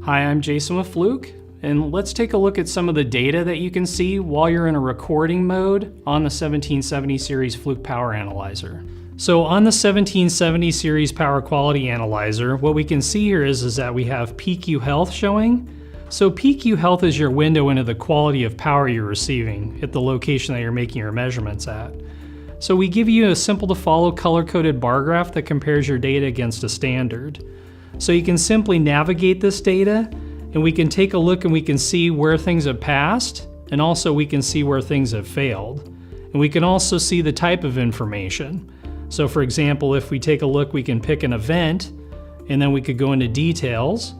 Hi, I'm Jason with Fluke, and let's take a look at some of the data that you can see while you're in a recording mode on the 1770 series Fluke Power Analyzer. So on the 1770 series Power Quality Analyzer, what we can see here is that we have PQ Health showing. So PQ Health is your window into the quality of power you're receiving at the location that you're making your measurements at. So we give you a simple to follow color-coded bar graph that compares your data against a standard. So you can simply navigate this data and we can take a look and we can see where things have passed, and also we can see where things have failed. And we can also see the type of information. So for example, if we take a look, we can pick an event and then we could go into details.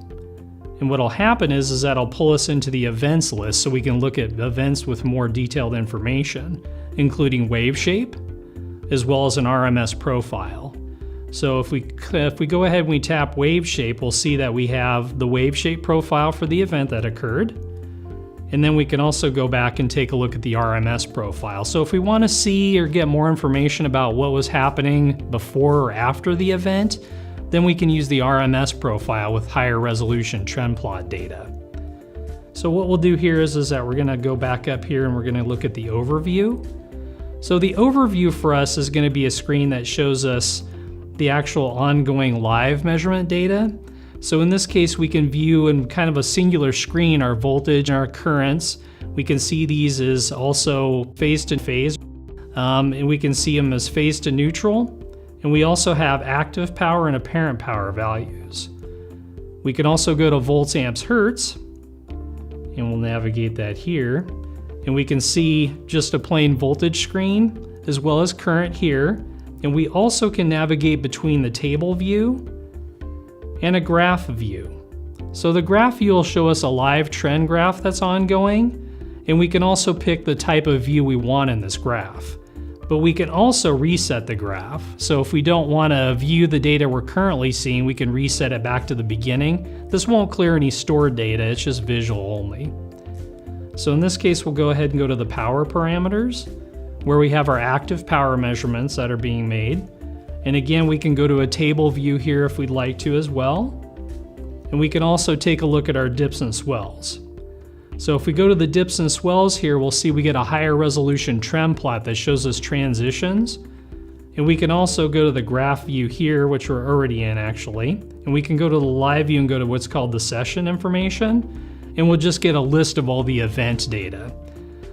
And what'll happen is that'll pull us into the events list so we can look at events with more detailed information, including wave shape, as well as an RMS profile. So if we go ahead and we tap wave shape, we'll see that we have the wave shape profile for the event that occurred. And then we can also go back and take a look at the RMS profile. So if we want to see or get more information about what was happening before or after the event, then we can use the RMS profile with higher resolution trend plot data. So what we'll do here is that we're going to go back up here and we're going to look at the overview. So the overview for us is going to be a screen that shows us the actual ongoing live measurement data. So in this case, we can view in kind of a singular screen our voltage and our currents. We can see these as also phase to phase, and we can see them as phase to neutral. And we also have active power and apparent power values. We can also go to volts, amps, hertz, and we'll navigate that here. And we can see just a plain voltage screen as well as current here. And we also can navigate between the table view and a graph view. So the graph view will show us a live trend graph that's ongoing, and we can also pick the type of view we want in this graph. But we can also reset the graph. So if we don't want to view the data we're currently seeing, we can reset it back to the beginning. This won't clear any stored data, it's just visual only. So in this case, we'll go ahead and go to the power parameters, where we have our active power measurements that are being made. And again, we can go to a table view here if we'd like to as well. And we can also take a look at our dips and swells. So if we go to the dips and swells here, we'll see we get a higher resolution trend plot that shows us transitions. And we can also go to the graph view here, which we're already in actually. And we can go to the live view and go to what's called the session information. And we'll just get a list of all the event data.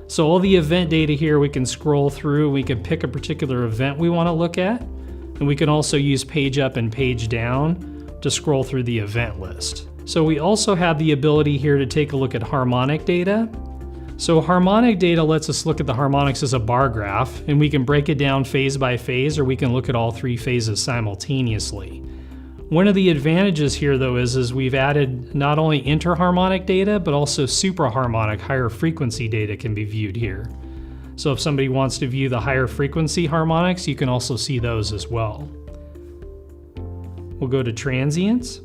So all the event data here, we can scroll through, we can pick a particular event we want to look at, and we can also use page up and page down to scroll through the event list. So we also have the ability here to take a look at harmonic data. So harmonic data lets us look at the harmonics as a bar graph, and we can break it down phase by phase, or we can look at all three phases simultaneously. One of the advantages here though is we've added not only interharmonic data, but also supraharmonic higher frequency data can be viewed here. So if somebody wants to view the higher frequency harmonics, you can also see those as well. We'll go to transients.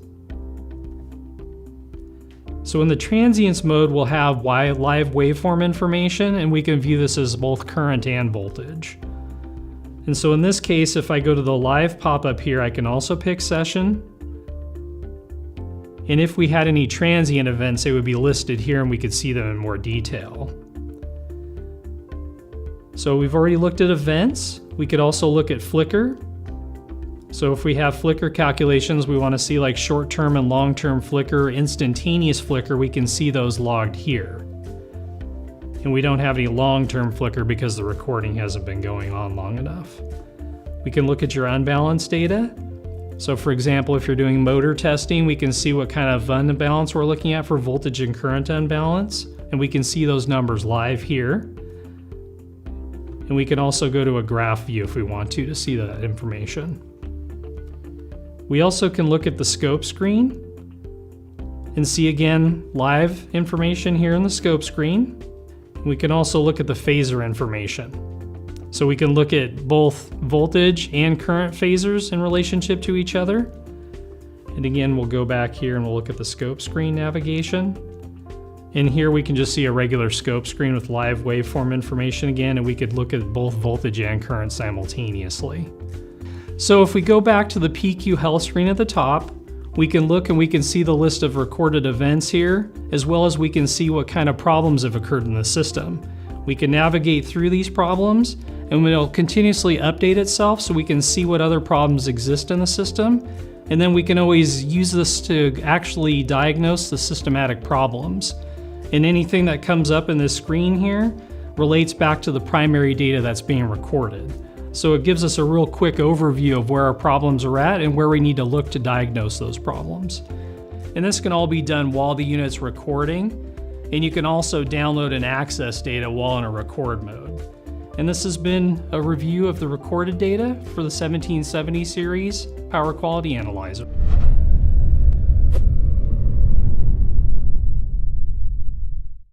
So in the transients mode, we'll have live waveform information, and we can view this as both current and voltage. And so in this case, if I go to the live pop-up here, I can also pick session. And if we had any transient events, they would be listed here and we could see them in more detail. So we've already looked at events. We could also look at flicker. So if we have flicker calculations, we want to see like short-term and long-term flicker, instantaneous flicker, we can see those logged here. And we don't have any long-term flicker because the recording hasn't been going on long enough. We can look at your unbalanced data. So for example, if you're doing motor testing, we can see what kind of unbalance we're looking at for voltage and current unbalance, and we can see those numbers live here. And we can also go to a graph view if we want to see that information. We also can look at the scope screen and see again live information here in the scope screen. We can also look at the phasor information. So we can look at both voltage and current phasors in relationship to each other. And again, we'll go back here and we'll look at the scope screen navigation. And here we can just see a regular scope screen with live waveform information again, and we could look at both voltage and current simultaneously. So if we go back to the PQ Health screen at the top, We can look and we can see the list of recorded events here, as well as we can see what kind of problems have occurred in the system. We can navigate through these problems, and it'll continuously update itself so we can see what other problems exist in the system. And then we can always use this to actually diagnose the systematic problems. And anything that comes up in this screen here relates back to the primary data that's being recorded. So it gives us a real quick overview of where our problems are at and where we need to look to diagnose those problems. And this can all be done while the unit's recording, and you can also download and access data while in a record mode. And this has been a review of the recorded data for the 1770 series Power Quality Analyzer.